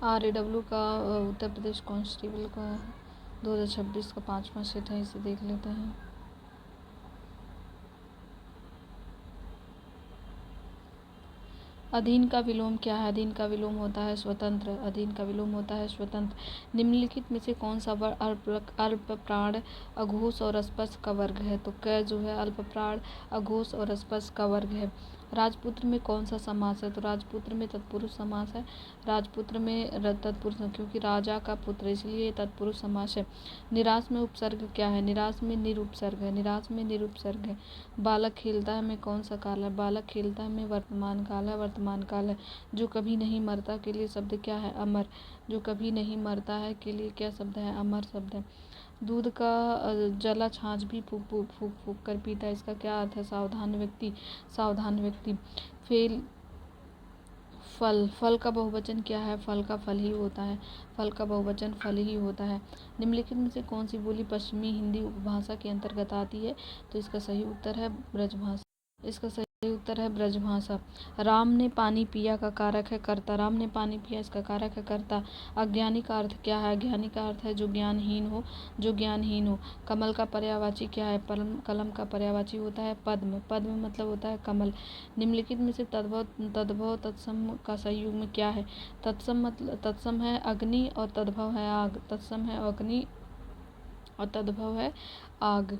RAW का Uttar Pradesh constable का 2026 का 5वां सेट है, इसे देख लेते हैं। अधीन का विलोम क्या है? अधीन का विलोम होता है स्वतंत्र। अधीन का विलोम होता है स्वतंत्र। निम्नलिखित में से कौन सा वर्ग अल्प प्राण, अघोष और स्पर्श का वर्ग है? तो क जो है अल्प प्राण, अघोष और स्पर्श का वर्ग है। राजपुत्र में कौन सा समास है? तो राजपुत्र में तत्पुरुष समास है। राजपुत्र में तत्पुरुष, क्योंकि राजा का पुत्र इसलिए तत्पुरुष समास है। निराश में उपसर्ग क्या है? निराश में निरुपसर्ग है। निराश में निरुपसर्ग है। बालक खेलता है में कौन सा काल है? बालक खेलता है में वर्तमान काल है। वर्तमान काल है। जो कभी नहीं मरता के लिए शब्द क्या है? अमर। जो कभी नहीं मरता है के लिए क्या शब्द है? अमर शब्द है। दूध का जला छाछ भी फूक फूक फूक फूक कर पीता है, इसका क्या अर्थ है? सावधान व्यक्ति। सावधान व्यक्ति। फेल फल। फल का बहुवचन क्या है? फल का फल ही होता है। फल का बहुवचन फल ही होता है। निम्नलिखित में से कौन सी बोली पश्चिमी हिंदी उपभाषा के अंतर्गत आती है? तो इसका सही उत्तर है ब्रजभाषा। इसका सही उत्तर है ब्रजभाषा। राम ने पानी पिया का कारक है कर्ता। राम ने पानी पिया, इसका कारक है कर्ता। अज्ञानी का अर्थ क्या है? अज्ञानी का अर्थ है जो ज्ञानहीन हो। जो ज्ञानहीन हो। कमल का पर्यायवाची क्या है? कलम का पर्यायवाची होता है पद्म। पद्म मतलब होता है कमल। निम्नलिखित में से तद्भव तत्सम का सही युग्म क्या है? तत्सम है अग्नि और तद्भव है आग। तत्सम है अग्नि और तद्भव है आग।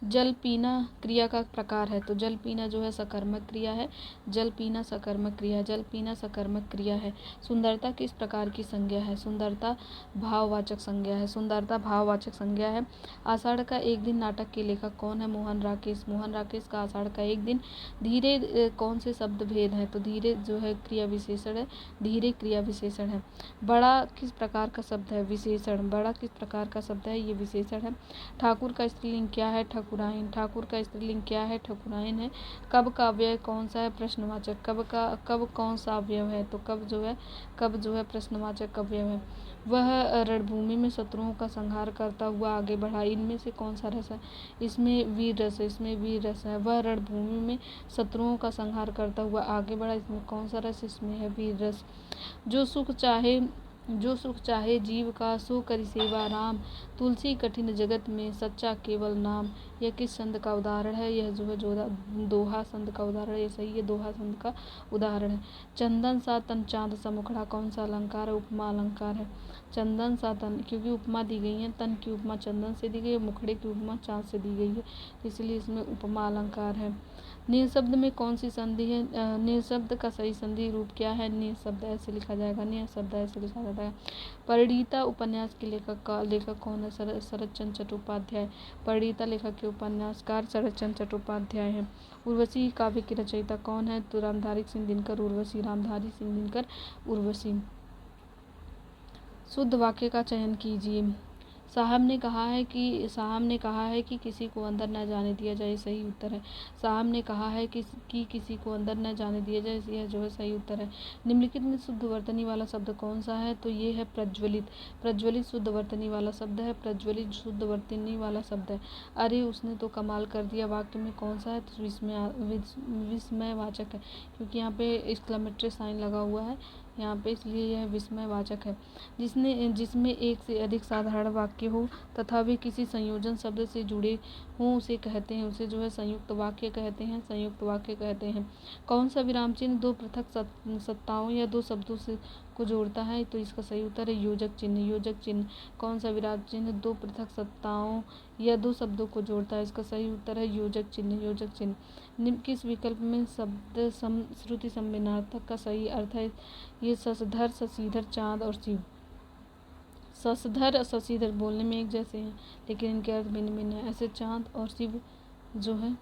जल पीना क्रिया का प्रकार है। तो जल पीना जो है सकर्मक क्रिया है। जल पीना सकर्मक क्रिया है। जल पीना सकर्मक क्रिया है। सुंदरता किस प्रकार की संज्ञा है? सुंदरता भाववाचक संज्ञा है। सुंदरता भाववाचक संज्ञा है। आषाढ़ का एक दिन नाटक के लेखक कौन है? मोहन राकेश। मोहन राकेश का आषाढ़ का एक दिन। धीरे कौन से शब्द भेद है? तो धीरे जो है क्रिया विशेषण है। धीरे क्रिया विशेषण है। बड़ा किस प्रकार का शब्द है? विशेषण। बड़ा किस प्रकार का शब्द है? ये विशेषण है। ठाकुर का स्त्रीलिंग क्या है? ठकुराइन। ठाकुर का स्त्रीलिंग क्या है? ठकुराइन है। कब का अव्यय कौन सा है? प्रश्नवाचक। कब कौन सा अव्यय है? तो कब जो है प्रश्नवाचक अव्यय है। वह रणभूमि में शत्रुओं का संहार करता हुआ आगे बढ़ा। इनमें से कौन सा रस है? इसमें वीर रस है। इसमें वीर रस है। वह रणभूमि में शत्रुओं का संहार करता हुआ आगे बढ़ा। इसमें कौन सा रस? इसमें है वीर रस। जो सुख चाहे जीव का, सो करि सेवा राम। तुलसी कठिन जगत में, सच्चा केवल नाम। यह किस संद का उदाहरण है? यह जो है दोहा संद का उदाहरण है। ये सही है, दोहा संद का उदाहरण है। चंदन सा तन चांद सा मुखड़ा कौन सा अलंकार है? उपमा अलंकार है। चंदन सा तन, क्योंकि उपमा दी गई है। तन की उपमा चंदन से दी गई है। मुखड़े की उपमा चांद से दी गई है, इसलिए इसमें उपमा अलंकार है। निःशब्द में कौन सी संधि है? निःशब्द का सही संधि रूप क्या है? निःशब्द ऐसे लिखा जाएगा। निःशब्द ऐसे लिखा जाता है। परिणीता उपन्यास के लेखक कौन है? शरतचंद्र चट्टोपाध्याय। परिणीता लेखक के उपन्यासकार शरतचंद्र चट्टोपाध्याय हैं। उर्वशी काव्य की रचयिता कौन है? तो रामधारी सिंह दिनकर। उर्वशी रामधारी सिंह दिनकर उर्वशी। शुद्ध वाक्य का चयन कीजिए। साहब ने कहा है कि किसी को अंदर न जाने दिया जाए, सही उत्तर है। साहब ने कहा है कि किसी को अंदर न जाने दिया जाए, यह जो है सही उत्तर है। निम्नलिखित में शुद्ध वर्तनी वाला शब्द कौन सा है? तो ये है प्रज्वलित। प्रज्वलित शुद्ध वर्तनी वाला शब्द है। प्रज्वलित शुद्ध वर्तनी वाला शब्द है। अरे उसने तो कमाल कर दिया वाक्य में कौन सा है? तो विस्मयवाचक है, क्योंकि यहाँ पे एक्सक्लेमेटरी साइन लगा हुआ है यहाँ पे, इसलिए यह विस्मयवाचक है। जिसमें एक से अधिक साधारण वाक्य हो तथा वे किसी संयोजन शब्द से जुड़े हों, उसे कहते हैं, उसे जो है संयुक्त वाक्य कहते हैं। संयुक्त वाक्य कहते हैं। कौन सा विराम चिन्ह दो पृथक सत्ताओं या दो शब्दों से को जोड़ता है? तो इसका सही उत्तर है योजक चिन्ह। योजक चिन्ह। कौन सा विराम चिन्ह दो पृथक सत्ताओं या दो शब्दों को जोड़ता है? इसका सही उत्तर है योजक चिन्ह। योजक चिन्ह। निम्न किस विकल्प में शब्द श्रुति सम्मिनार्थक का सही अर्थ है? ये शशधर, शशिधर, चाँद और शिव। शशधर और शशिधर बोलने में एक जैसे हैं, लेकिन इनके अर्थ भिन्न भिन्न है। ऐसे चाँद और शिव जो है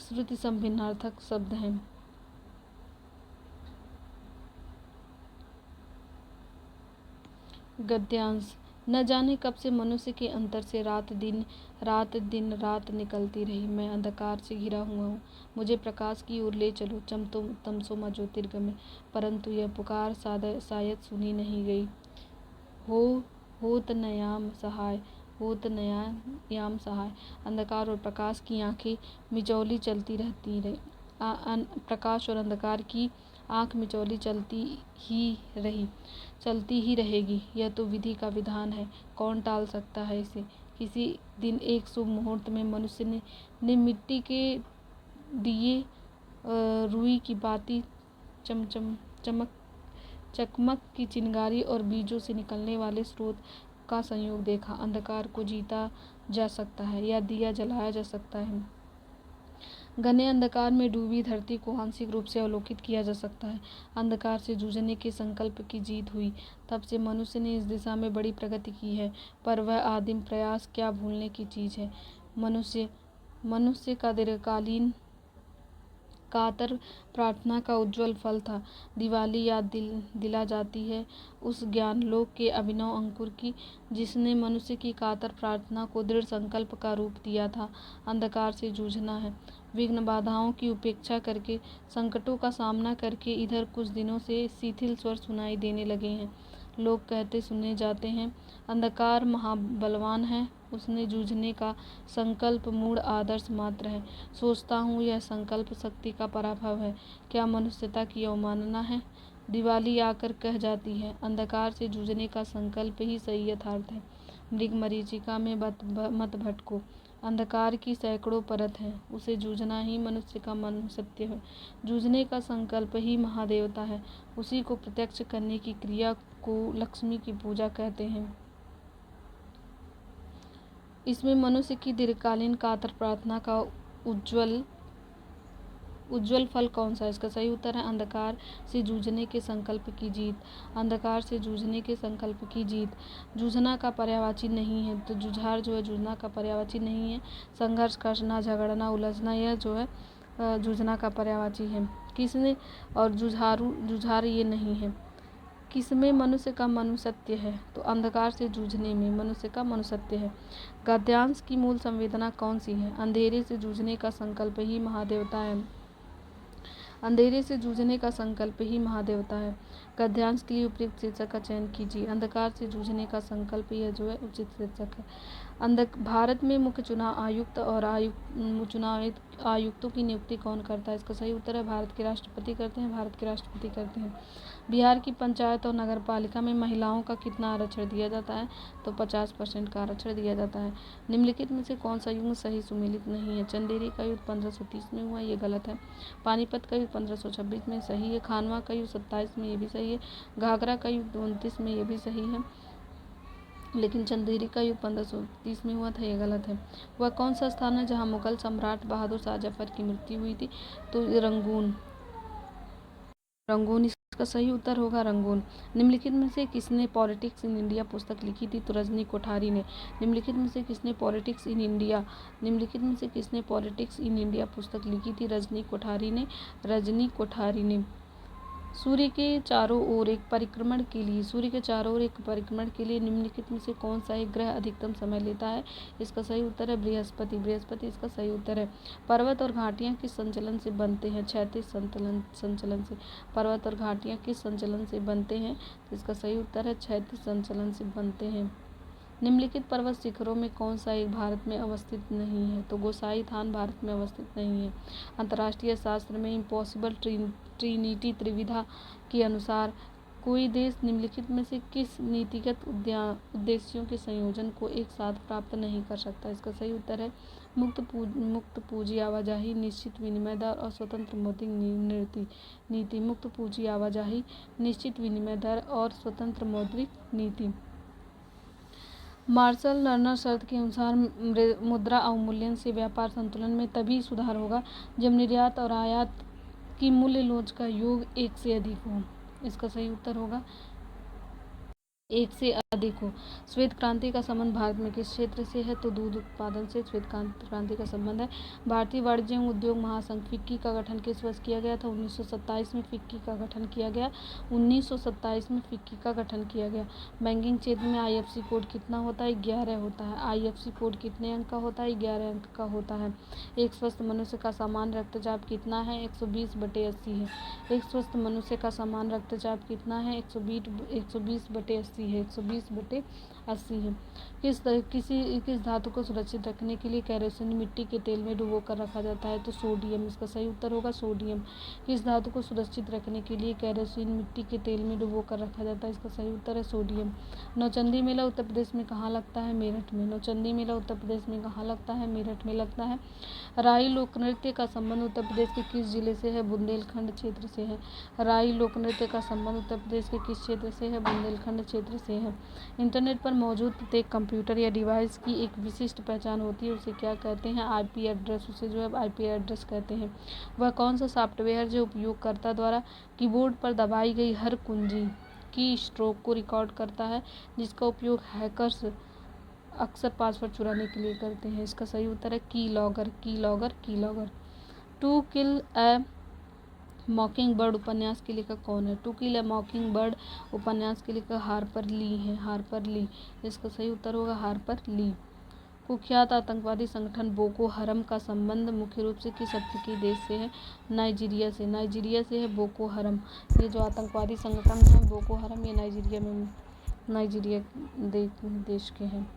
श्रुति सम्भिन्नार्थक शब्द हैं। गद्यांश। न जाने कब से मनुष्य के अंतर से रात दिन रात निकलती रही। मैं अंधकार से घिरा हुआ हूँ, मुझे प्रकाश की ओर ले चलो। तमसो मा ज्योतिर्गमय। परंतु यह पुकार शायद सुनी नहीं गई। होत न याम सहाय। अंधकार और प्रकाश की आंखें मिचौली चलती रहती रही। प्रकाश और अंधकार की आँख मिचौली चलती ही रहेगी। यह तो विधि का विधान है, कौन टाल सकता है इसे। किसी दिन एक शुभ मुहूर्त में मनुष्य ने मिट्टी के दिए, रुई की बाती, चकमक की चिंगारी और बीजों से निकलने वाले स्रोत का संयोग देखा। अंधकार को जीता जा सकता है या दिया जलाया जा सकता है। घने अंधकार में डूबी धरती को आंशिक रूप से अवलोकित किया जा सकता है। अंधकार से जूझने के संकल्प की जीत हुई, तब से मनुष्य ने इस दिशा में बड़ी प्रगति की है। पर वह आदिम प्रयास क्या भूलने की चीज है। मनुष्य का दीर्घकालीन कातर प्रार्थना का उज्ज्वल फल था। दिवाली याद दिला जाती है उस ज्ञानलोक के अभिनव अंकुर की, जिसने मनुष्य की कातर प्रार्थना को दृढ़ संकल्प का रूप दिया था। अंधकार से जूझना है। विघ्न बाधाओं की उपेक्षा करके, संकटों का सामना करके इधर कुछ दिनों से शिथिल स्वर सुनाई देने लगे हैं। लोग कहते सुने जाते हैं, अंधकार महाबलवान है, उसने जूझने का संकल्प मूढ़ आदर्श मात्र है। सोचता हूँ यह संकल्प शक्ति का पराभव है। क्या मनुष्यता की अवमानना है। दिवाली आकर कह जाती है, अंधकार से जूझने का संकल्प ही सही यथार्थ है। मृग मरीचिका में मत भटको। अंधकार की सैकड़ों परत है, उसे जूझना ही मनुष्य का मनुष्यत्व है। जूझने का संकल्प ही महादेवता है। उसी को प्रत्यक्ष करने की क्रिया को लक्ष्मी की पूजा कहते हैं। इसमें मनुष्य की दीर्घकालीन कातर प्रार्थना का उज्ज्वल फल कौन सा है। इसका सही उत्तर है अंधकार से जूझने के संकल्प की जीत। अंधकार से जूझने के संकल्प की जीत। जूझना का पर्यायवाची नहीं है, तो जुझार जो है जूझना का पर्यायवाची नहीं है। संघर्ष करना, झगड़ना, उलझना, यह जो है जूझना का पर्यायवाची है। किसने और जुझार ये नहीं है। किसमें मनुष्य का मनुष्यत्व है, तो अंधकार से जूझने में मनुष्य का मनुष्यत्व है। गद्यांश की मूल संवेदना कौन सी है। अंधेरे से जूझने का संकल्प ही महादेवता है। अंधेरे से जूझने का संकल्प ही महादेवता है। गद्यांश के लिए उपयुक्त शीर्षक का चयन कीजिए। अंधकार से जूझने का संकल्प, यह जो है उचित शीर्षक है। भारत में मुख्य चुनाव आयुक्त और चुनाव आयुक्तों की नियुक्ति कौन करता है। इसका सही उत्तर है भारत के राष्ट्रपति करते हैं। बिहार की पंचायत और नगर पालिका में महिलाओं का कितना आरक्षण दिया जाता है, तो 50% का आरक्षण दिया जाता है। निम्नलिखित में से कौन सा युग सही सुमेलित नहीं है। चंदेरी का युद्ध 1530 में हुआ, ये गलत है। पानीपत का युद्ध 1526 में सही है। खानवा का युद्ध 27 में, ये भी सही है। घाघरा का युद्ध 29 में, ये भी सही है। लेकिन चंदेरी का युद्ध 1530 में हुआ था, ये गलत है। वह कौन सा स्थान है जहाँ मुगल सम्राट बहादुर शाह जफर की मृत्यु हुई थी, तो रंगून इसका सही उत्तर होगा रंगून। निम्नलिखित में से किसने पॉलिटिक्स इन इंडिया पुस्तक लिखी थी, तो रजनी कोठारी ने। निम्नलिखित में से किसने पॉलिटिक्स इन इंडिया पुस्तक लिखी थी, रजनी कोठारी ने। सूर्य के चारों ओर एक परिक्रमण के लिए निम्नलिखित में से कौन सा एक ग्रह अधिकतम समय लेता है। इसका सही उत्तर है बृहस्पति इसका सही उत्तर है। पर्वत और घाटियां किस संचलन से बनते हैं, क्षैतिज संचलन से। पर्वत और घाटियां किस संचलन से बनते हैं, तो इसका सही उत्तर है क्षैतिज संचलन से बनते हैं। निम्नलिखित पर्वत शिखरों में कौन सा एक भारत में अवस्थित नहीं है, तो गोसाई थान भारत में अवस्थित नहीं है। अंतर्राष्ट्रीय शास्त्र में इम्पॉसिबल ट्रिनिटी त्रिविधा के अनुसार कोई देश निम्नलिखित में से किस नीतिगत उद्देश्यों के संयोजन को एक साथ प्राप्त नहीं कर सकता। इसका सही उत्तर है मुक्त पूंजी आवाजाही, निश्चित विनिमय दर और स्वतंत्र मौद्रिक नीति। मुक्त पूंजी आवाजाही, निश्चित विनिमय दर और स्वतंत्र मौद्रिक नीति। मार्शल लर्नर शर्त के अनुसार मुद्रा अवमूल्यन से व्यापार संतुलन में तभी सुधार होगा जब निर्यात और आयात की मूल्य लोच का योग 1 से अधिक हो। इसका सही उत्तर होगा 1 से अधिक हो। श्वेत क्रांति का संबंध भारत में किस क्षेत्र से है, तो दूध उत्पादन से श्वेत क्रांति का संबंध है। भारतीय वाणिज्य एवं उद्योग महासंघ फिक्की का गठन किस वर्ष किया गया था, 1927 में फिक्की का गठन किया गया। 1927 में फिक्की का गठन किया गया। बैंकिंग क्षेत्र में IFSC कोड कितना होता है, 11 होता है। IFSC कोड कितने अंक का होता है, 11 अंक का होता है। एक स्वस्थ मनुष्य का सामान्य रक्तचाप कितना है, 120/80 है। एक स्वस्थ मनुष्य का सामान्य रक्तचाप कितना है, 120/80 है। 120 20/80 है। किस धातु को सुरक्षित रखने के लिए केरोसिन मिट्टी के तेल में डुबो कर रखा जाता है? तो सोडियम, इसका सही उत्तर होगा सोडियम। किस धातु को सुरक्षित रखने के लिए केरोसिन मिट्टी के तेल में डुबो कर रखा जाता है? इसका सही उत्तर है सोडियम। नौचंदी मेला उत्तर प्रदेश में कहाँ लगता है? मेरठ में। नौचंदी मेला उत्तर प्रदेश में कहाँ लगता है? मेरठ में लगता है। राई लोक नृत्य का संबंध उत्तर प्रदेश के किस जिले से है? बुंदेलखंड क्षेत्र से है। राई लोक नृत्य का संबंध उत्तर प्रदेश के किस क्षेत्र से है? बुंदेलखंड क्षेत्र से है। इंटरनेट पर मौजूद प्रत्येक कंप्यूटर या डिवाइस की एक विशिष्ट पहचान होती है, उसे क्या कहते हैं? आईपी एड्रेस, उसे जो है आईपी एड्रेस कहते हैं। वह कौन सा सॉफ्टवेयर जो उपयोगकर्ता द्वारा कीबोर्ड पर दबाई गई हर कुंजी की स्ट्रोक को रिकॉर्ड करता है, जिसका उपयोग हैकर्स अक्सर पासवर्ड चुराने के लिए करते हैं? इसका सही उत्तर है keylogger. To kill a mockingbird उपन्यास के लेखक कौन है? To kill a mockingbird उपन्यास के लेखक हार्पर ली है। हार्पर ली, इसका सही उत्तर होगा हार्पर ली। कुख्यात आतंकवादी संगठन बोको हरम का संबंध मुख्य रूप से किस अफ्रीकी देश से है? नाइजीरिया से। नाइजीरिया से है बोको हरम। ये जो आतंकवादी संगठन है बोको हरम, ये नाइजीरिया देश के हैं।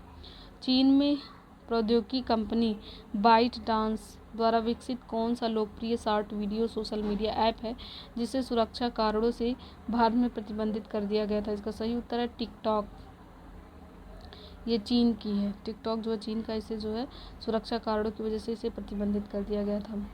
चीन में प्रौद्योगिकी कंपनी बाइट डांस द्वारा विकसित कौन सा लोकप्रिय short video social media app है, जिसे सुरक्षा कारणों से भारत में प्रतिबंधित कर दिया गया था? इसका सही उत्तर है टिकटॉक। ये चीन की है। टिकटॉक जो है चीन का, इसे जो है सुरक्षा कारणों की वजह से इसे प्रतिबंधित कर दिया गया था।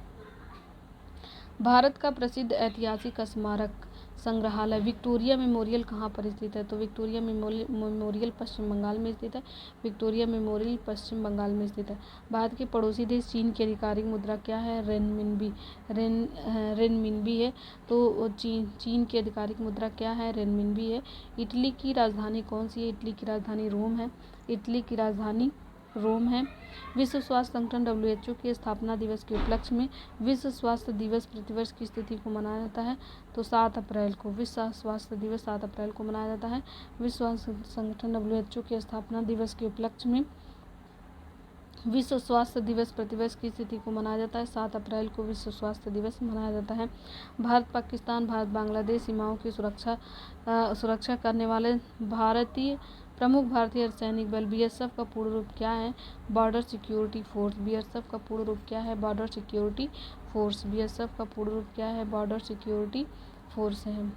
भारत का प्रसिद्ध ऐतिहासिक स्मारक संग्रहालय विक्टोरिया मेमोरियल कहाँ पर स्थित है? तो विक्टोरिया मेमोरियल पश्चिम बंगाल में स्थित है। विक्टोरिया मेमोरियल पश्चिम बंगाल में स्थित है। भारत के पड़ोसी देश चीन की आधिकारिक मुद्रा क्या है? रेनमिनबी है। तो चीन की आधिकारिक मुद्रा क्या है? रेनमिनबी है। इटली की राजधानी कौन सी है? इटली की राजधानी रोम है। इटली की राजधानी रोम है। विश्व स्वास्थ्य संगठन WHO के स्थापना दिवस के उपलक्ष्य में विश्व स्वास्थ्य दिवस प्रतिवर्ष किस तिथि को मनाया जाता है? तो 7 अप्रैल को। विश्व स्वास्थ्य दिवस 7 अप्रैल को मनाया जाता है। विश्व स्वास्थ्य संगठन WHO के स्थापना दिवस के उपलक्ष्य में विश्व स्वास्थ्य दिवस प्रतिवर्ष किस तिथि को मनाया जाता है? 7 अप्रैल को विश्व स्वास्थ्य दिवस मनाया जाता है। भारत पाकिस्तान भारत बांग्लादेश सीमाओं की सुरक्षा करने वाले प्रमुख भारतीय अर्धसैनिक बल BSF का पूर्ण रूप क्या है? Border security force. BSF का पूर्ण रूप क्या है? Border security force. BSF का पूर्ण रूप क्या है? बॉर्डर सिक्योरिटी फोर्स है।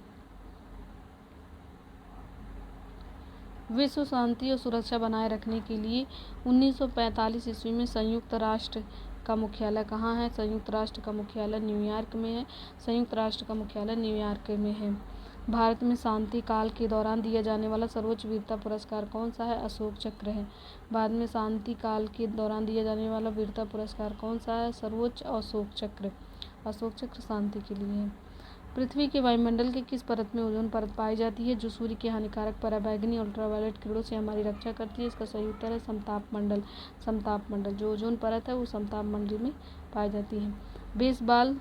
विश्व शांति और सुरक्षा बनाए रखने के लिए 1945 ईस्वी में संयुक्त राष्ट्र का मुख्यालय कहाँ है? संयुक्त राष्ट्र का मुख्यालय न्यूयॉर्क में है। संयुक्त राष्ट्र का मुख्यालय न्यूयॉर्क में है। भारत में शांति काल के दौरान दिया जाने वाला सर्वोच्च वीरता पुरस्कार कौन सा है? अशोक चक्र है। भारत में शांति काल के दौरान दिया जाने वाला वीरता पुरस्कार कौन सा है? सर्वोच्च अशोक चक्र। अशोक चक्र शांति के लिए है। पृथ्वी के वायुमंडल के किस परत में ओजोन परत पाई जाती है, जो सूर्य के हानिकारक पराबैंगनी अल्ट्रावायलेट किरणों से हमारी रक्षा करती है? इसका सही उत्तर है समताप मंडल। समताप मंडल, जो ओजोन परत है वो समताप मंडल में पाई जाती है। बेसबॉल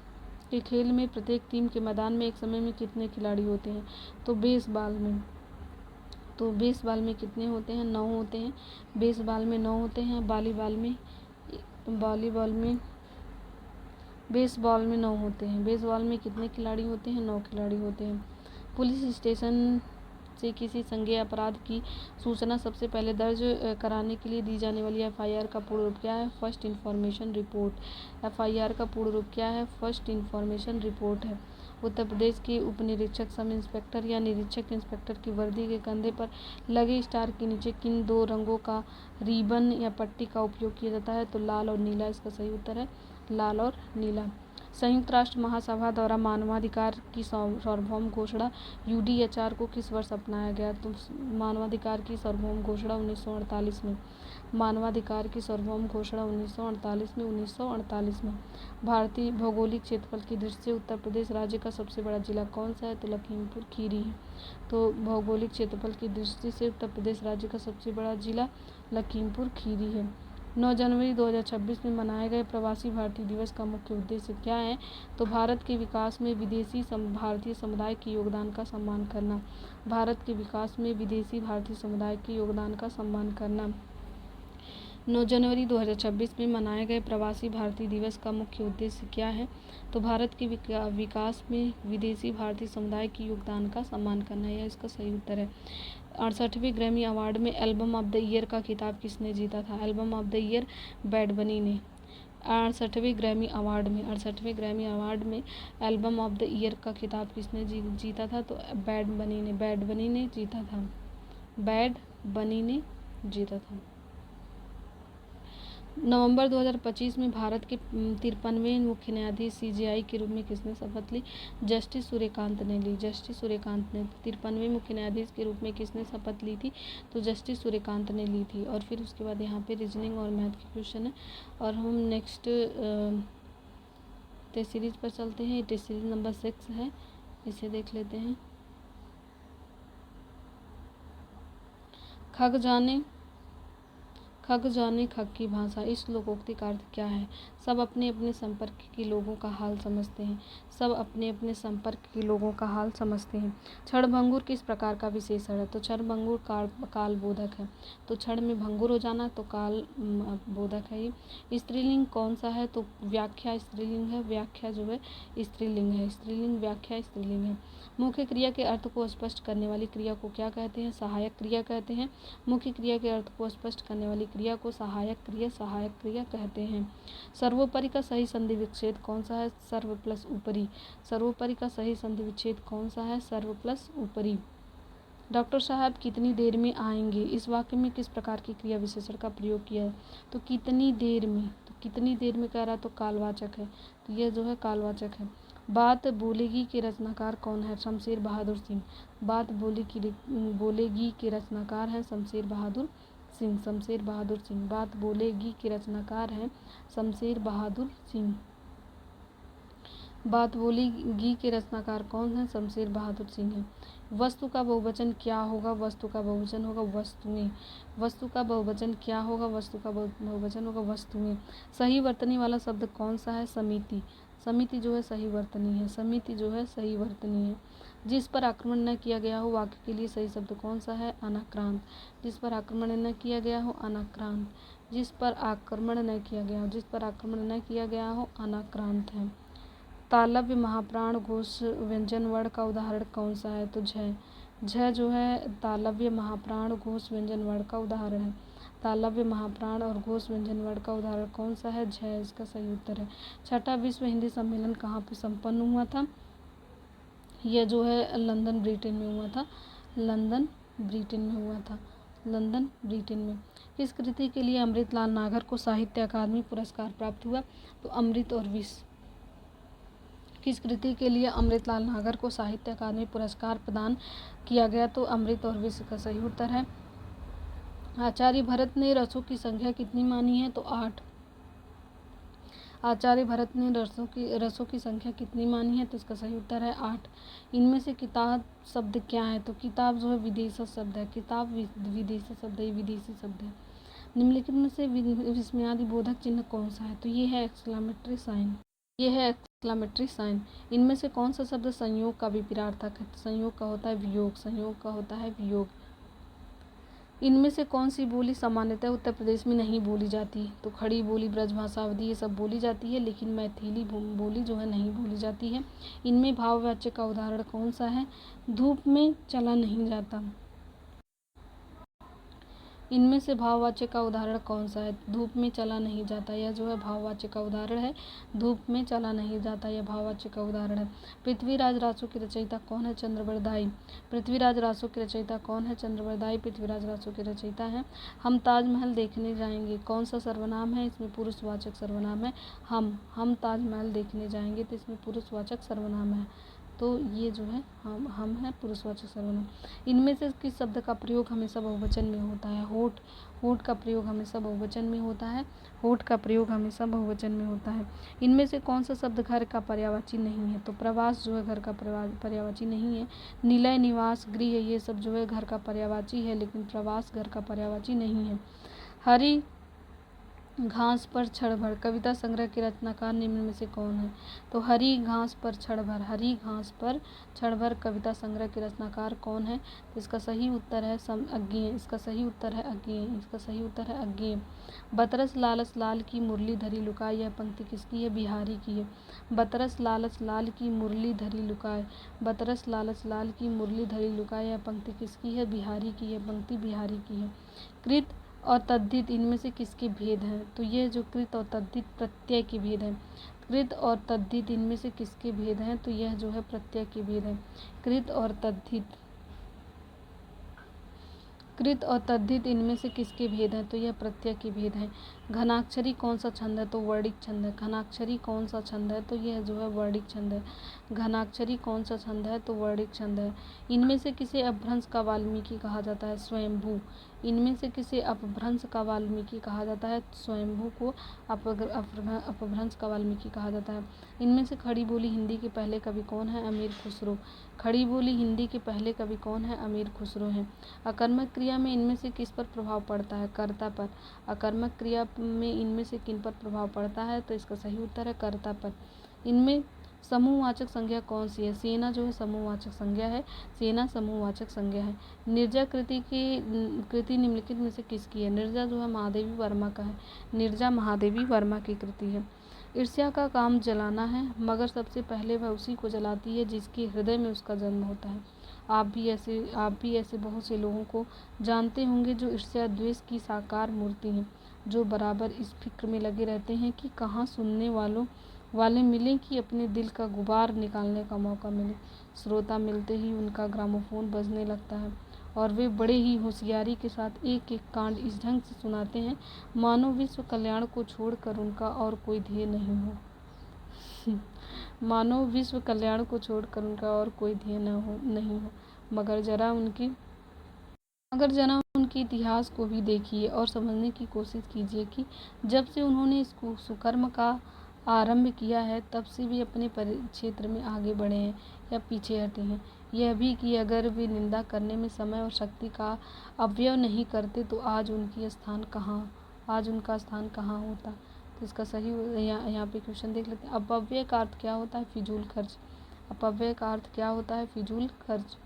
के खेल में प्रत्येक टीम के मैदान में एक समय में कितने खिलाड़ी होते हैं? तो बेसबॉल में कितने होते हैं? 9 होते हैं। बेसबॉल में 9 होते हैं। बेसबॉल में 9 होते हैं। बेसबॉल में कितने खिलाड़ी होते हैं? 9 खिलाड़ी होते हैं। पुलिस स्टेशन से किसी संज्ञेय अपराध की सूचना सबसे पहले दर्ज कराने के लिए दी जाने वाली FIR का पूर्ण रूप क्या है? First information report. FIR का पूर्ण रूप क्या है? फर्स्ट इन्फॉर्मेशन रिपोर्ट है। उत्तर प्रदेश के उप निरीक्षक सब इंस्पेक्टर या निरीक्षक इंस्पेक्टर की वर्दी के कंधे पर लगे स्टार के नीचे किन 2 रंगों का रिबन या पट्टी का उपयोग किया जाता है? तो लाल और नीला। इसका सही उत्तर है लाल और नीला। संयुक्त राष्ट्र महासभा द्वारा मानवाधिकार की सार्वभौम घोषणा UDHR को किस वर्ष अपनाया गया? तो मानवाधिकार की सार्वभौम घोषणा 1948 में। मानवाधिकार की सार्वभौम घोषणा 1948 में। भारतीय भौगोलिक क्षेत्रफल की दृष्टि से उत्तर प्रदेश राज्य का सबसे बड़ा जिला कौन सा है? तो लखीमपुर खीरी है। तो भौगोलिक क्षेत्रफल की दृष्टि से उत्तर प्रदेश राज्य का सबसे बड़ा जिला लखीमपुर खीरी है। 9 जनवरी 2026 में मनाए गए प्रवासी भारतीय दिवस का मुख्य उद्देश्य क्या है? तो भारत के विकास में विदेशी भारतीय समुदाय के योगदान का सम्मान करना। भारत के विकास में विदेशी भारतीय समुदाय के योगदान का सम्मान करना। 9 जनवरी 2026 में मनाए गए प्रवासी भारतीय दिवस का मुख्य उद्देश्य क्या है? तो भारत के विकास में विदेशी भारतीय समुदाय की योगदान का सम्मान करना, यह इसका सही उत्तर है। 68वें ग्रैमी अवार्ड में एल्बम ऑफ द ईयर का खिताब किसने जीता था? Album of the year bad बनी ने। 68वें ग्रैमी अवार्ड में एल्बम ऑफ द ईयर का खिताब किसने जीता था? तो बैड बनी ने जीता था। बैड बनी ने जीता था। नवंबर 2025 में भारत के 53वें मुख्य न्यायाधीश CJI के रूप में किसने शपथ ली? जस्टिस सूर्यकांत ने ली। 53वें मुख्य न्यायाधीश के रूप में किसने शपथ ली थी? तो जस्टिस सूर्यकांत ने ली थी। और फिर उसके बाद यहाँ पे रीजनिंग और मैथ के क्वेश्चन है। और हम नेक्स्ट टेस्ट सीरीज पर चलते हैं। टेस्ट सीरीज नंबर 6 है, इसे देख लेते हैं। खग जाने खग की भाषा, इस लोकोक्ति का अर्थ क्या है? सब अपने अपने संपर्क के लोगों का हाल समझते हैं। सब अपने अपने संपर्क के लोगों का हाल समझते हैं। क्षणभंगुर किस प्रकार का विशेषण है? तो क्षणभंगुर काल बोधक है। तो क्षण में भंगुर हो जाना तो काल बोधक है ये। स्त्रीलिंग कौन सा है? तो व्याख्या स्त्रीलिंग है। व्याख्या जो है स्त्रीलिंग है। स्त्रीलिंग व्याख्या स्त्रीलिंग है। मुख्य क्रिया के अर्थ को स्पष्ट करने वाली क्रिया को क्या कहते हैं? सहायक क्रिया कहते हैं। मुख्य क्रिया के अर्थ को स्पष्ट करने वाली क्रिया को सहायक क्रिया कहते हैं। सर्वोपरि का सही संधि विच्छेद कौन सा है? सर्व प्लस ऊपरी। सर्वोपरि का सही संधि विच्छेद कौन सा है? सर्व प्लस ऊपरी। डॉक्टर साहब कितनी देर में आएंगे, इस वाक्य में किस प्रकार की क्रिया विशेषण का प्रयोग किया है? तो कितनी देर में। तो कितनी देर में कह रहा तो कालवाचक है। तो यह जो है कालवाचक है। बात बोलेगी के रचनाकार कौन है? शमशेर बहादुर सिंह। बात बोलेगी के रचनाकार हैं शमशेर बहादुर सिंह। बात बोलेगी के रचनाकार हैं शमशेर बहादुर सिंह। बात बोलेगी के रचनाकार कौन है? शमशेर बहादुर सिंह है। वस्तु का बहुवचन क्या होगा? वस्तु का बहुवचन होगा वस्तुएं। वस्तु का बहुवचन क्या होगा? वस्तु का बहुवचन होगा वस्तुएं। सही वर्तनी वाला शब्द कौन सा है? समिति। समिति जो है सही वर्तनी है। समिति जो है सही वर्तनी है। जिस पर आक्रमण न किया गया हो, वाक्य के लिए सही शब्द कौन सा है? अनाक्रांत। जिस पर आक्रमण न किया गया हो, अनाक्रांत। जिस पर आक्रमण न किया गया हो, अनाक्रांत है। तालव्य महाप्राण घोष व्यंजन वर्ण का उदाहरण कौन सा है? तो झ। झ जो है तालव्य महाप्राण घोष व्यंजन वर्ण का उदाहरण है। तालव्य महाप्राण और घोष व्यंजन वर्ण का उदाहरण कौन सा है? झ इसका सही उत्तर है। छठा विश्व हिंदी सम्मेलन कहाँ पर संपन्न हुआ था? यह जो है लंदन ब्रिटेन में हुआ था। लंदन ब्रिटेन में। किस कृति के लिए अमृतलाल नागर को साहित्य अकादमी पुरस्कार प्राप्त हुआ? तो अमृत और विष। किस कृति के लिए अमृतलाल नागर को साहित्य अकादमी पुरस्कार प्रदान किया गया? तो अमृत और विष का सही उत्तर है। आचार्य भरत ने रसों की संख्या कितनी मानी है? तो 8। आचार्य भरत ने रसों की संख्या कितनी मानी है? तो इसका सही उत्तर है 8। इनमें से किताब शब्द क्या है? तो किताब जो है विदेशज शब्द है। किताब विदेशज शब्द है, विदेशी शब्द है। निम्नलिखित में से विस्मयादि बोधक चिन्ह कौन सा है? तो ये है एक्सक्लामेटरी साइन। इनमें से कौन सा शब्द संयोग का विपरीतार्थक है? संयोग का होता है वियोग। इनमें से कौन सी बोली सामान्यतः उत्तर प्रदेश में नहीं बोली जाती? तो खड़ी बोली, ब्रजभाषा, अवधी ये सब बोली जाती है, लेकिन मैथिली बोली जो है नहीं बोली जाती है। इनमें भाववाच्य का उदाहरण कौन सा है? धूप में चला नहीं जाता। इनमें से भाववाच्य का उदाहरण कौन सा है? धूप में चला नहीं जाता, यह जो है भाववाच्य का उदाहरण है। धूप में चला नहीं जाता, यह भाववाच्य का उदाहरण है। पृथ्वीराज रासो की रचयिता कौन है? चंद्रवरदाई। पृथ्वीराज रासो की रचयिता कौन है? चंद्रवरदाई पृथ्वीराज रासो के रचयिता है। हम ताजमहल देखने जाएंगे, कौन सा सर्वनाम है? इसमें पुरुषवाचक सर्वनाम है। हम ताजमहल देखने जाएंगे, तो इसमें पुरुषवाचक सर्वनाम है। तो ये जो है हम है पुरुषवाचक सर्वनाम। इनमें से किस शब्द का प्रयोग हमेशा बहुवचन में होता है? होठ का प्रयोग हमेशा बहुवचन में होता है। इनमें से कौन सा शब्द घर का पर्यायवाची नहीं है? तो प्रवास जो है घर का पर्यायवाची नहीं है। निलय, निवास, गृह ये सब जो है घर का पर्यायवाची है, लेकिन प्रवास घर का पर्यायवाची नहीं है। घास पर क्षण भर कविता संग्रह के रचनाकार निम्न में से कौन है? तो हरी घास पर क्षण भर, हरी घास पर क्षण भर कविता संग्रह के रचनाकार कौन है? तो इसका सही उत्तर है अज्ञेय। इसका सही उत्तर है अज्ञेय। इसका सही उत्तर है अज्ञेय। बतरस लालच लाल की मुरली धरी लुकाए, यह पंक्ति किसकी है? बिहारी की है। बतरस लालच लाल की मुरली धरी लुकाए, बतरस लालच लाल की मुरली धरी लुकाए, यह पंक्ति किसकी है? बिहारी की है। पंक्ति बिहारी की है। कृत और तद्धित इनमें से किसके भेद हैं? तो ये जो कृत और तद्धित प्रत्यय के भेद हैं। कृत और तद्धित इनमें से किसके भेद हैं? तो यह जो है प्रत्यय के भेद हैं। कृत और तद्धित, कृत और तद्धित इनमें से किसके भेद हैं? तो यह प्रत्यय के भेद हैं। घनाक्षरी कौन सा छंद है? तो वर्णिक छंद है। घनाक्षरी कौन सा छंद है? तो यह जो है वर्णिक छंद है। घनाक्षरी कौन सा छंद है? तो वर्णिक छंद है। इनमें से किसे अपभ्रंश का वाल्मीकि कहा जाता है? स्वयंभू। इनमें से किसे अपभ्रंश का वाल्मीकि कहा जाता है? स्वयंभू को अपभ्रंश का वाल्मीकि कहा जाता है। इनमें से खड़ी बोली हिंदी के पहले कवि कौन है? अमीर खुसरो। खड़ी बोली हिंदी के पहले कवि कौन है? अमीर खुसरो हैं। अकर्मक क्रिया में इनमें से किस पर प्रभाव पड़ता है? कर्ता पर। अकर्मक क्रिया में इनमें से किन पर प्रभाव पड़ता है? तो इसका सही उत्तर है कर्ता पर। इनमें समूहवाचक संज्ञा कौन सी है? सेना जो है समूहवाचक संज्ञा है। सेना समूहवाचक संज्ञा है। निर्जा कृति निम्नलिखित में से किसकी है? निर्जा जो है महादेवी वर्मा का है। निर्जा महादेवी वर्मा की कृति है। ईर्ष्या का काम जलाना है, मगर सबसे पहले वह उसी को जलाती है जिसके हृदय में उसका जन्म होता है। आप भी ऐसे बहुत से लोगों को जानते होंगे जो ईर्ष्या द्वेष की साकार मूर्ति हैं, जो बराबर इस फिक्र में लगे रहते हैं कि कहाँ सुनने वाले मिलें कि अपने दिल का गुबार निकालने का मौका मिले। श्रोता मिलते ही उनका ग्रामोफोन बजने लगता है और वे बड़े ही होशियारी के साथ एक एक कांड इस ढंग से सुनाते हैं मानो विश्व कल्याण को छोड़कर उनका और कोई ध्येय नहीं हो। मानो विश्व कल्याण को छोड़कर उनका और कोई ध्येय नहीं हो। मगर जरा उनके इतिहास को भी देखिए और समझने की कोशिश कीजिए कि जब से उन्होंने इस सुकर्म का आरंभ किया है तब से वे अपने क्षेत्र में आगे बढ़े हैं या पीछे हटे हैं। यह भी कि अगर वे निंदा करने में समय और शक्ति का अपव्यय नहीं करते तो आज उनका स्थान कहाँ होता। तो इसका सही यहाँ पे क्वेश्चन देख लेते हैं। अपव्यय का अर्थ क्या होता है? फिजूल खर्च। अपव्यय का अर्थ क्या होता है? फिजूल खर्च।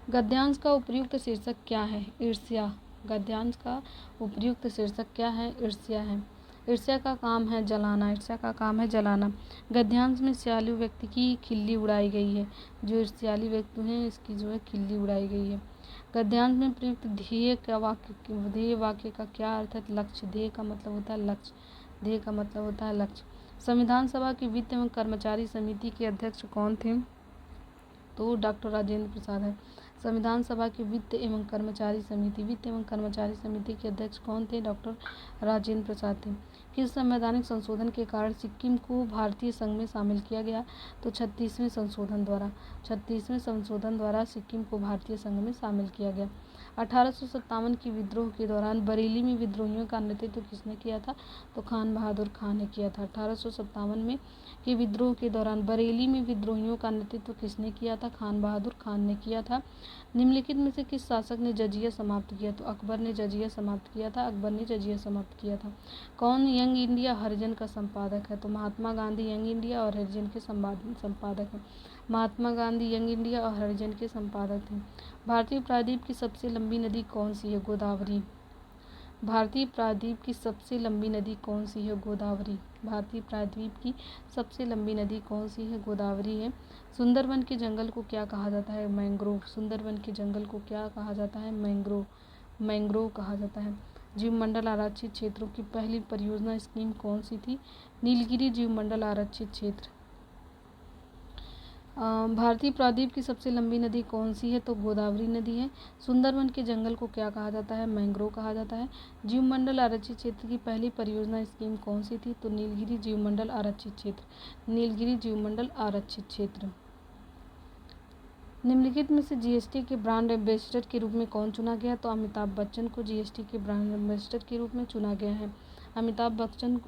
गद्यांश का उपयुक्त शीर्षक क्या है? ईर्ष्या। गद्यांश का उपयुक्त शीर्षक क्या है? ईर्ष्या है। ईर्ष्या का काम है जलाना। ईर्ष्या का काम है जलाना। गद्यांश में ईर्ष्यालु व्यक्ति की खिल्ली उड़ाई गई है। जो ईर्ष्यालु व्यक्ति हैं इसकी जो है खिल्ली उड़ाई गई है। गद्यांश में प्रयुक्त ध्येय वाक्य का क्या अर्थ है? लक्ष्य। ध्येय का मतलब होता है लक्ष्य। ध्येय का मतलब होता है लक्ष्य। संविधान सभा की वित्त एवं कर्मचारी समिति के अध्यक्ष कौन थे? तो डॉक्टर राजेंद्र प्रसाद है। संविधान सभा की वित्त एवं कर्मचारी समिति के अध्यक्ष कौन थे? डॉक्टर राजेंद्र प्रसाद थे। किस संवैधानिक संशोधन के कारण सिक्किम को भारतीय संघ में शामिल किया गया? तो 36वें संशोधन द्वारा। 36वें संशोधन द्वारा सिक्किम को भारतीय संघ में शामिल किया गया। 1857 की विद्रोह के दौरान बरेली में विद्रोहियों का नेतृत्व किसने किया था? तो खान बहादुर खान ने किया था। 1857 में के विद्रोह के दौरान बरेली में विद्रोहियों का नेतृत्व किसने किया था? खान बहादुर खान ने किया था। निम्नलिखित में से किस शासक ने जजिया समाप्त किया? तो अकबर ने जजिया समाप्त किया था। अकबर ने जजिया समाप्त किया था। कौन यंग इंडिया हरिजन का संपादक है? तो महात्मा गांधी यंग इंडिया और हरिजन के संपादक हैं। महात्मा गांधी यंग इंडिया और हरिजन के संपादक थे। भारतीय प्रायद्वीप की सबसे लंबी नदी कौन सी है? गोदावरी। भारतीय प्रायद्वीप की सबसे लंबी नदी कौन सी है? गोदावरी। भारतीय प्रायद्वीप की सबसे लंबी नदी कौन सी है? गोदावरी है। सुंदरवन के जंगल को क्या कहा जाता है? मैंग्रोव। सुंदरवन के जंगल को क्या कहा जाता है? मैंग्रोव। मैंग्रोव कहा जाता है। जीवमंडल आरक्षित क्षेत्रों की पहली परियोजना स्कीम कौन सी थी? नीलगिरी जीवमंडल आरक्षित क्षेत्र। भारतीय प्रायद्वीप की सबसे लंबी नदी कौन सी है? तो गोदावरी नदी है। सुंदरवन के जंगल को क्या कहा जाता है? मैंग्रोव कहा जाता है। जीवमंडल आरक्षित क्षेत्र की पहली परियोजना स्कीम कौन सी थी? तो नीलगिरी जीवमंडल आरक्षित क्षेत्र। नीलगिरी जीवमंडल आरक्षित क्षेत्र। निम्नलिखित में से जीएसटी के ब्रांड एम्बेसडर के रूप में कौन चुना गया? तो अमिताभ बच्चन को जीएसटी के ब्रांड एम्बेसडर के रूप में चुना गया है। अमिताभ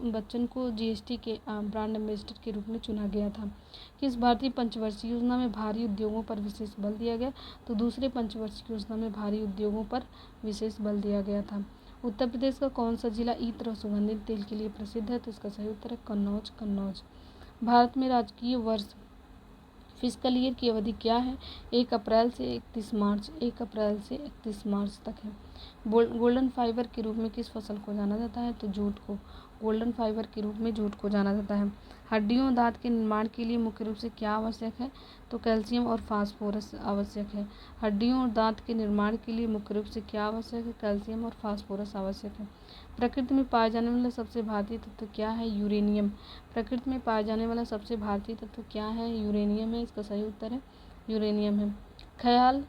बच्चन को जीएसटी के ब्रांड एम्बेसडर के रूप में चुना गया था। किस भारतीय पंचवर्षीय योजना में भारी उद्योगों पर विशेष बल दिया गया? तो दूसरे पंचवर्षीय योजना में भारी उद्योगों पर विशेष बल दिया गया था। उत्तर प्रदेश का कौन सा जिला इत्र और सुगंधित तेल के लिए प्रसिद्ध है? तो इसका सही उत्तर है कन्नौज। कन्नौज। भारत में राजकीय वर्ष फिस्कल ईयर की अवधि क्या है? 1 अप्रैल से 31 मार्च। 1 अप्रैल से 31 मार्च तक है। गोल्डन फाइबर के रूप में किस फसल को जाना जाता है? तो जूट को। गोल्डन फाइबर के रूप में जूट को जाना जाता है। हड्डियों और दांत के निर्माण के लिए मुख्य रूप से क्या आवश्यक है? तो कैल्शियम और फास्फोरस आवश्यक है। हड्डियों और दांत के निर्माण के लिए मुख्य रूप से क्या आवश्यक है? कैल्शियम और फास्फोरस आवश्यक है। प्रकृति में पाए जाने वाला सबसे भारतीय तत्व क्या है? यूरेनियम। प्रकृति में पाए जाने वाला सबसे भारतीय तत्व क्या है? यूरेनियम है। इसका सही उत्तर है यूरेनियम है। ख्याल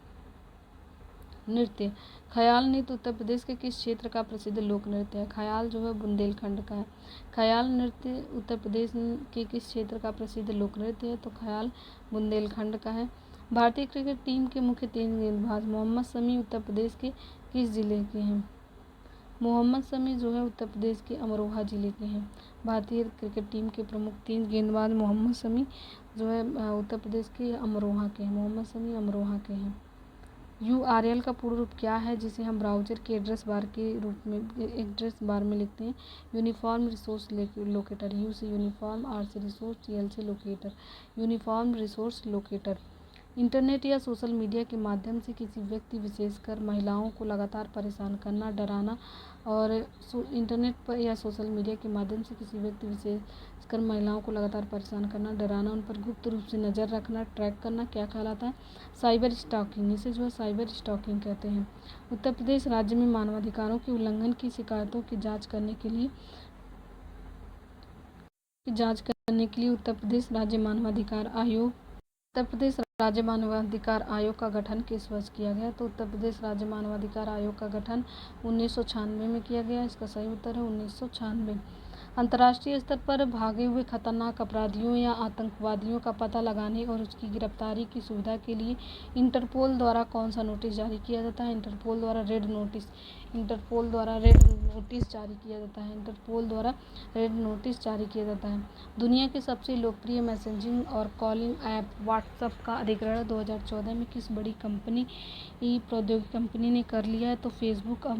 नृत्य। ख्याल नृत्य उत्तर प्रदेश के किस क्षेत्र का प्रसिद्ध लोक नृत्य है? ख्याल जो है बुंदेलखंड का है। ख्याल नृत्य उत्तर प्रदेश के किस क्षेत्र का प्रसिद्ध लोक नृत्य है? तो ख्याल बुंदेलखंड का है। भारतीय क्रिकेट टीम के मुख्य 3 गेंदबाज मोहम्मद शमी उत्तर प्रदेश के किस जिले के हैं? मोहम्मद शमी जो है उत्तर प्रदेश के अमरोहा जिले के हैं। भारतीय क्रिकेट टीम के प्रमुख 3 गेंदबाज मोहम्मद शमी जो है उत्तर प्रदेश के अमरोहा के हैं। मोहम्मद शमी अमरोहा के हैं। URL का पूर्ण रूप क्या है जिसे हम ब्राउज़र के एड्रेस बार के रूप में एड्रेस बार में लिखते हैं? Uniform resource locator. यू से यूनिफॉर्म, आर से रिसोर्स, एल से locator. Uniform resource locator. Internet या सोशल मीडिया के माध्यम से किसी व्यक्ति विशेषकर महिलाओं को लगातार परेशान करना, डराना और इंटरनेट पर या सोशल मीडिया के माध्यम से किसी व्यक्ति विशेषकर महिलाओं को लगातार परेशान करना, डराना, उन पर गुप्त रूप से नज़र रखना, ट्रैक करना क्या कहलाता है? Cyber stalking. इसे जो है साइबर स्टॉकिंग कहते हैं। उत्तर प्रदेश राज्य में मानवाधिकारों के उल्लंघन की शिकायतों की जाँच करने के लिए उत्तर प्रदेश राज्य मानवाधिकार आयोग का गठन किस वर्ष किया गया? तो उत्तर प्रदेश राज्य मानवाधिकार आयोग का गठन 1996 में किया गया। इसका सही उत्तर है 1996। अंतर्राष्ट्रीय स्तर पर भागे हुए खतरनाक अपराधियों या आतंकवादियों का पता लगाने और उसकी गिरफ्तारी की सुविधा के लिए इंटरपोल द्वारा कौन सा नोटिस जारी किया जाता है? इंटरपोल द्वारा रेड नोटिस जारी किया जाता है। इंटरपोल द्वारा रेड नोटिस जारी किया जाता है। दुनिया के सबसे लोकप्रिय मैसेजिंग और कॉलिंग ऐप व्हाट्सएप का अधिग्रहण 2014 में किस बड़ी प्रौद्योगिकी कंपनी ने कर लिया है? तो फेसबुक और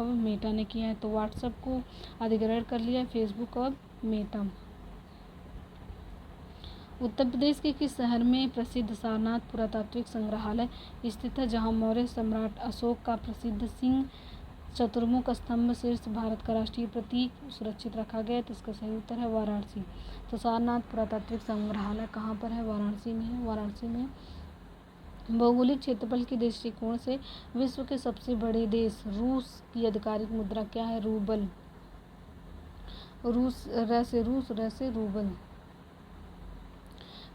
मेटा ने किया है। तो व्हाट्सएप को अधिग्रहण कर लिया है फेसबुक और मेटा। उत्तर प्रदेश के किस शहर में प्रसिद्ध सारनाथ पुरातात्विक संग्रहालय स्थित है, जहां मौर्य सम्राट अशोक का प्रसिद्ध सिंह चतुर्मुख स्तंभ शीर्ष भारत का राष्ट्रीय प्रतीक सुरक्षित रखा गया है? तो इसका सही उत्तर है वाराणसी। तो सारनाथ पुरातात्विक संग्रहालय कहाँ पर है? वाराणसी में है। वाराणसी में। भौगोलिक क्षेत्रफल के दृष्टिकोण से विश्व के सबसे बड़े देश रूस की आधिकारिक मुद्रा क्या है? रूबल। रूबल।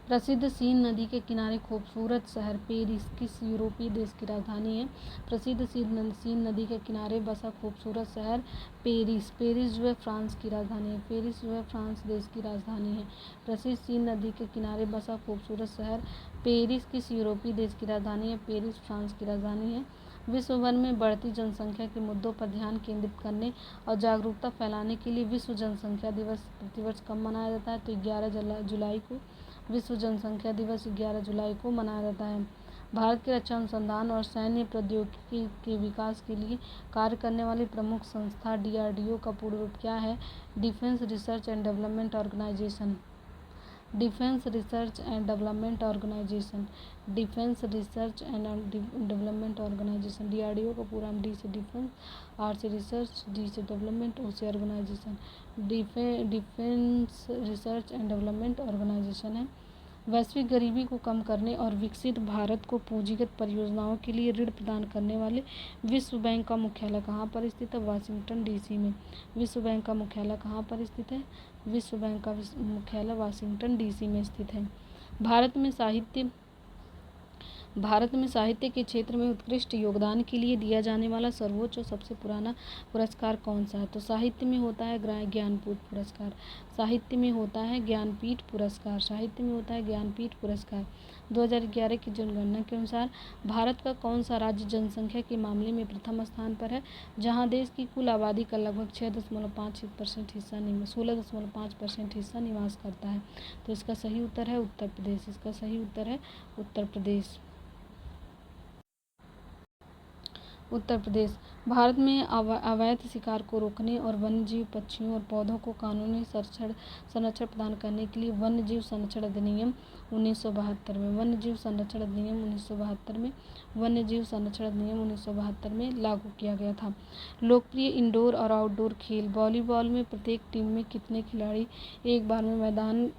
प्रसिद्ध सीन नदी के किनारे खूबसूरत शहर पेरिस किस यूरोपीय देश की राजधानी है? प्रसिद्ध सीन नदी के किनारे बसा खूबसूरत शहर पेरिस जो है फ्रांस की राजधानी है। पेरिस जो है फ्रांस देश की राजधानी है। प्रसिद्ध सीन नदी के किनारे बसा खूबसूरत शहर पेरिस किस यूरोपीय देश की राजधानी है? पेरिस फ्रांस की राजधानी है। विश्व भर में बढ़ती जनसंख्या के मुद्दों पर ध्यान केंद्रित करने और जागरूकता फैलाने के लिए विश्व जनसंख्या दिवस प्रतिवर्ष कब मनाया जाता है? तो 11 जुलाई को विश्व जनसंख्या दिवस 11 जुलाई को मनाया जाता है। भारत के रक्षा अनुसंधान और सैन्य प्रौद्योगिकी के विकास के लिए कार्य करने वाली प्रमुख संस्था DRDO का पूर्ण रूप क्या है? Defence research and development organisation. Defence research and development organisation. DRDO का पूरा नाम D से डिफेंस, R से रिसर्च, D से डेवलपमेंट, O से organisation. Defence research and development organisation है। वैश्विक गरीबी को कम करने और विकसित भारत को पूंजीगत परियोजनाओं के लिए ऋण प्रदान करने वाले विश्व बैंक का मुख्यालय कहाँ पर स्थित है? वाशिंगटन DC में। विश्व बैंक का मुख्यालय कहाँ पर स्थित है? विश्व बैंक का मुख्यालय वाशिंगटन DC में स्थित है। भारत में साहित्य के क्षेत्र में उत्कृष्ट योगदान के लिए दिया जाने वाला सर्वोच्च और सबसे पुराना पुरस्कार कौन सा है? तो साहित्य में होता है ज्ञानपीठ पुरस्कार। साहित्य में होता है ज्ञानपीठ पुरस्कार। 2011 की जनगणना के अनुसार भारत का कौन सा राज्य जनसंख्या के मामले में प्रथम स्थान पर है, जहां देश की कुल आबादी का लगभग 16.5% हिस्सा निवास करता है? तो इसका सही उत्तर है उत्तर प्रदेश। उत्तर प्रदेश। भारत में अवैध शिकार को रोकने और वन्यजीव, पक्षियों और पौधों को कानूनी संरक्षण प्रदान करने के लिए वन्यजीव संरक्षण अधिनियम 1972 में लागू किया गया था। लोकप्रिय इंडोर और आउटडोर खेल। वॉलीबॉल में प्रत्येक टीम में कितने खिलाड़ी एक बार में मैदान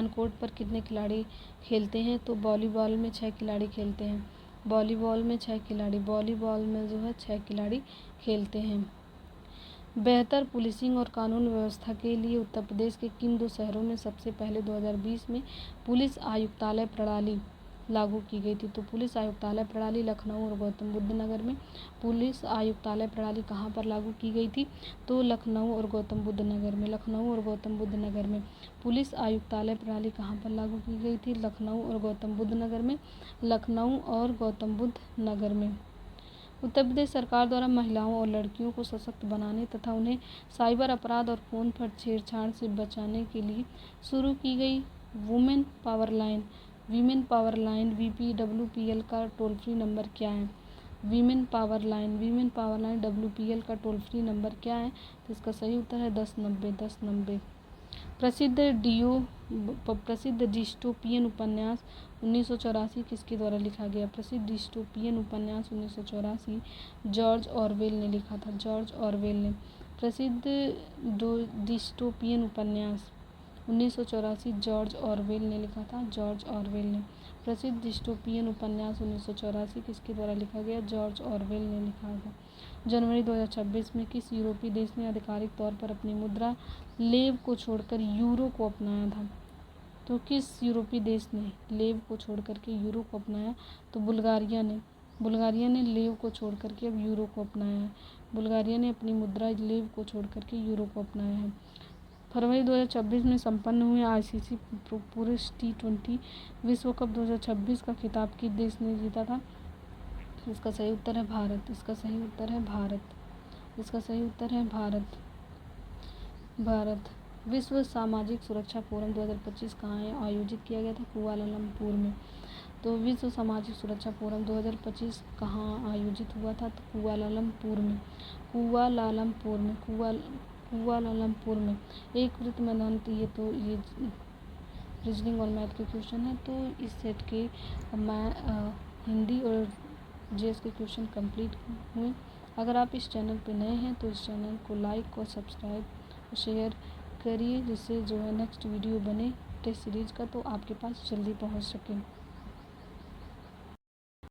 कोर्ट पर कितने खिलाड़ी खेलते हैं? तो वॉलीबॉल में 6 खिलाड़ी खेलते हैं। वॉलीबॉल में 6 खिलाड़ी खेलते हैं। बेहतर पुलिसिंग और कानून व्यवस्था के लिए उत्तर प्रदेश के किन 2 शहरों में सबसे पहले 2020 में पुलिस आयुक्तालय प्रणाली लागू की गई थी? तो पुलिस आयुक्तालय प्रणाली लखनऊ और गौतम बुद्ध नगर में। पुलिस आयुक्तालय प्रणाली कहाँ पर लागू की गई थी? तो लखनऊ और गौतम बुद्ध नगर में। पुलिस आयुक्तालय प्रणाली कहाँ पर लागू की गई थी? लखनऊ और गौतम बुद्ध नगर में। उत्तर प्रदेश सरकार द्वारा महिलाओं और लड़कियों को सशक्त बनाने तथा उन्हें साइबर अपराध और फ़ोन पर छेड़छाड़ से बचाने के लिए शुरू की गई वुमेन पावर लाइन WPL का टोल फ्री नंबर क्या है? वीमेन पावर लाइन WPL का टोल फ्री नंबर क्या है? तो इसका सही उत्तर है 1090। प्रसिद्ध डिस्टोपियन उपन्यास 1984 किसके द्वारा लिखा गया? प्रसिद्ध डिस्टोपियन उपन्यास 1984 जॉर्ज ऑरवेल ने लिखा था। प्रसिद्ध डिस्टोपियन उपन्यास 1984 जॉर्ज ऑरवेल ने लिखा था। प्रसिद्ध डिस्टोपियन उपन्यास 1984 किसके द्वारा लिखा गया? जॉर्ज ऑरवेल ने लिखा था। जनवरी 2026 में किस यूरोपीय देश ने आधिकारिक तौर पर अपनी मुद्रा लेव को छोड़कर यूरो को अपनाया था? तो किस यूरोपीय देश ने लेव को छोड़कर के यूरो को अपनाया? तो बुल्गारिया ने लेव को छोड़कर के अब यूरो को अपनाया है। बुल्गारिया ने अपनी मुद्रा लेव को छोड़कर के यूरो को अपनाया है। फरवरी 2026 में संपन्न हुए ICC पुरुष T20 विश्व कप 2026 का खिताब किस देश ने जीता था? इसका सही उत्तर है भारत। विश्व सामाजिक सुरक्षा फोरम 2025 कहाँ आयोजित किया गया था? कुआलालंपुर में। तो विश्व सामाजिक सुरक्षा फोरम 2025 कहाँ आयोजित हुआ था? तो कुआलालंपुर में। एक वृत्त मैदान। ये रीजनिंग और मैथ के क्वेश्चन है। तो इस सेट के हिंदी और GS के क्वेश्चन कंप्लीट हुए। अगर आप इस चैनल पे नए हैं तो इस चैनल को लाइक और सब्सक्राइब और शेयर करिए, जिससे जो है नेक्स्ट वीडियो बने टेस्ट सीरीज का तो आपके पास जल्दी पहुंच सके।